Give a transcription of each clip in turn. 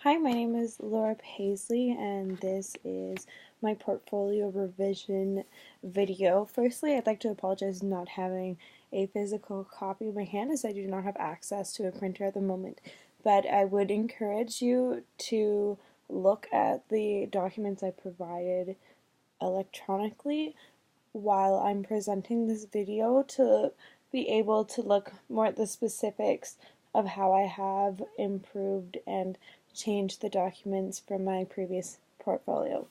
Hi, my name is Laura Paisley, and this is my portfolio revision video. Firstly, I'd like to apologize for not having a physical copy in my hand, as I do not have access to a printer at the moment. But I would encourage you to look at the documents I provided electronically while I'm presenting this video to be able to look more at the specifics of how I have improved and changed the documents from my previous portfolio.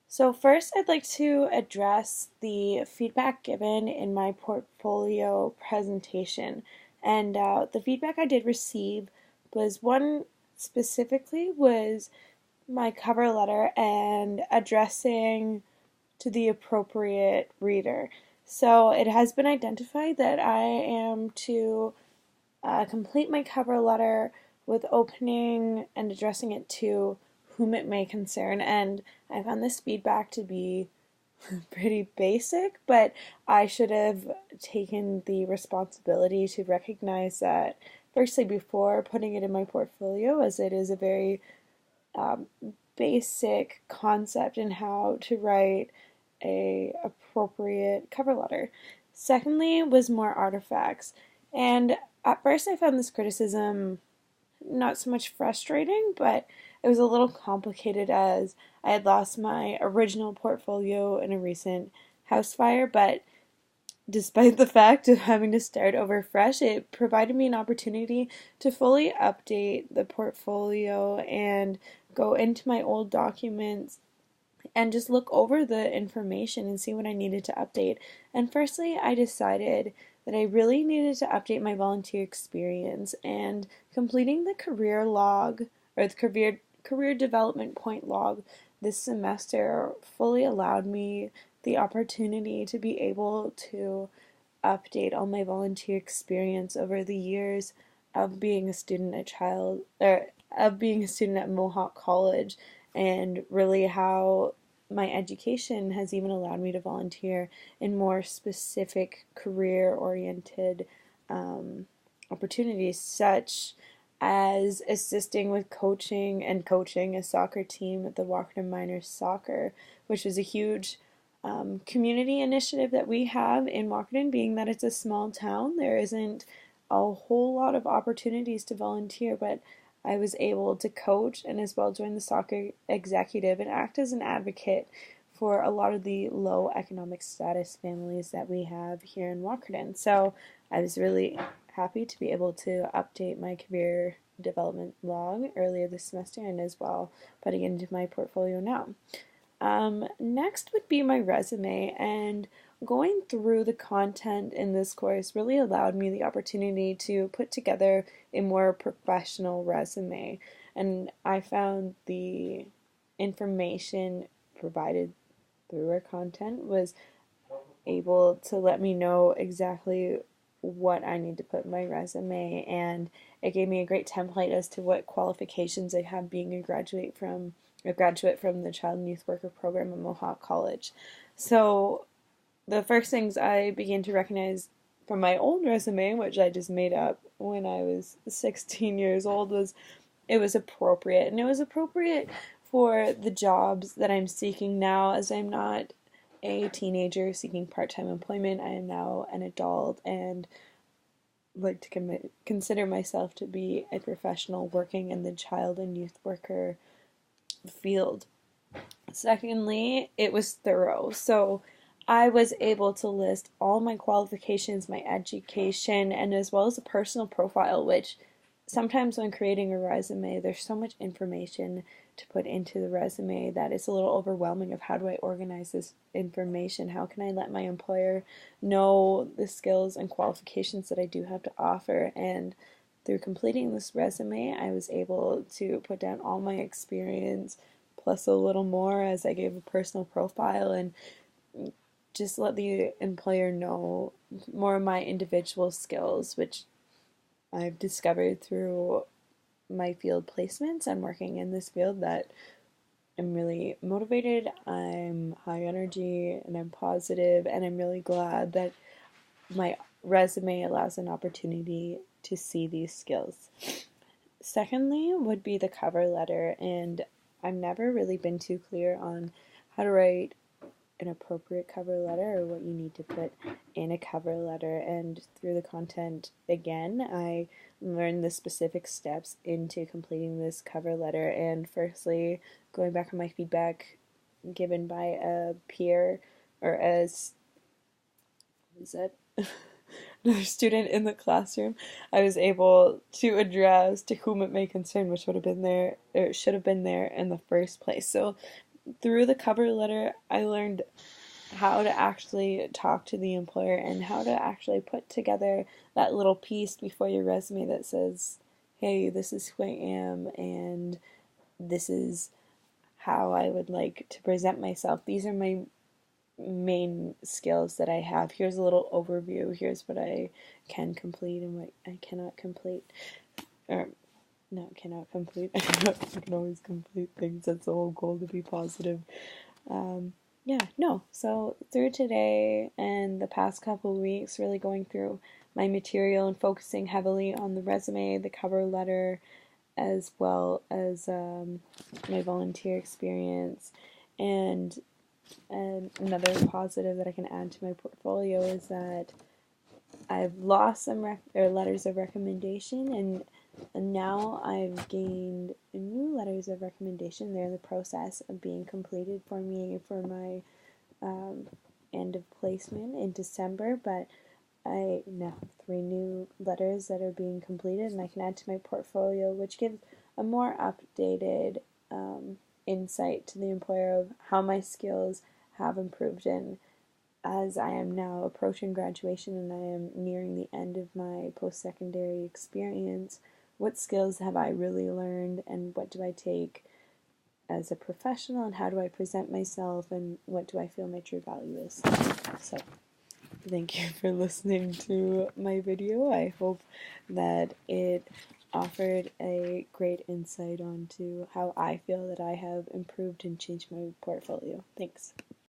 So first, I'd like to address the feedback given in my portfolio presentation. And the feedback I did receive was one specifically was my cover letter and addressing to the appropriate reader. So it has been identified that I am to complete my cover letter with opening and addressing it to whom it may concern. And I found this feedback to be pretty basic, but I should have taken the responsibility to recognize that, firstly, before putting it in my portfolio, as it is a very um, basic concept in how to write a appropriate cover letter. Secondly was more artifacts. And at first I found this criticism not so much frustrating, but it was a little complicated as I had lost my original portfolio in a recent house fire, but despite the fact of having to start over fresh, it provided me an opportunity to fully update the portfolio and go into my old documents and just look over the information and see what I needed to update. And firstly, I decided that I really needed to update my volunteer experience, and completing the career log or the career development point log this semester fully allowed me the opportunity to be able to update all my volunteer experience over the years of being a student at Mohawk College, and really how my education has even allowed me to volunteer in more specific career oriented opportunities, such as assisting with coaching and coaching a soccer team at the Walkerton Miners Soccer, which is a huge community initiative that we have in Walkerton. Being that it's a small town, there isn't a whole lot of opportunities to volunteer, but I was able to coach and as well join the soccer executive and act as an advocate for a lot of the low economic status families that we have here in Walkerton. So I was really happy to be able to update my career development log earlier this semester and as well putting it into my portfolio now. Next would be my resume, and going through the content in this course really allowed me the opportunity to put together a more professional resume, and I found the information provided through our content was able to let me know exactly what I need to put in my resume, and it gave me a great template as to what qualifications I have being a graduate from the Child and Youth Worker program at Mohawk College. So the first things I began to recognize from my old resume, which I just made up when I was 16 years old, was it was appropriate. And it was appropriate for the jobs that I'm seeking now, as I'm not a teenager seeking part-time employment. I am now an adult and like to consider myself to be a professional working in the child and youth worker field. Secondly, it was thorough. So I was able to list all my qualifications, my education, and as well as a personal profile, which sometimes when creating a resume, there's so much information to put into the resume that it's a little overwhelming of how do I organize this information? How can I let my employer know the skills and qualifications that I do have to offer? And through completing this resume, I was able to put down all my experience plus a little more as I gave a personal profile and just let the employer know more of my individual skills, which I've discovered through my field placements and working in this field, that I'm really motivated, I'm high energy, and I'm positive, and I'm really glad that my resume allows an opportunity to see these skills. Secondly would be the cover letter, and I've never really been too clear on how to write an appropriate cover letter or what you need to put in a cover letter. And through the content, again, I learned the specific steps into completing this cover letter. And firstly, going back on my feedback given by a peer, or as is it another student in the classroom, I was able to address to whom it may concern, which would have been there, or should have been there in the first place. So through the cover letter, I learned how to actually talk to the employer and how to actually put together that little piece before your resume that says, hey, this is who I am, and this is how I would like to present myself. These are my main skills that I have. Here's a little overview. Here's what I can complete and what I cannot complete. Or, not cannot complete. I can always complete things. That's the whole goal, to be positive. Yeah, no. So through today and the past couple of weeks, really going through my material and focusing heavily on the resume, the cover letter, as well as my volunteer experience. And another positive that I can add to my portfolio is that I've lost some letters of recommendation, and now I've gained new letters of recommendation. They're in the process of being completed for me for my end of placement in December, but I now have 3 new letters that are being completed, and I can add to my portfolio, which gives a more updated insight to the employer of how my skills have improved. And as I am now approaching graduation and I am nearing the end of my post-secondary experience, what skills have I really learned, and what do I take as a professional, and how do I present myself, and what do I feel my true value is. So thank you for listening to my video. I hope that it offered a great insight onto how I feel that I have improved and changed my portfolio. Thanks.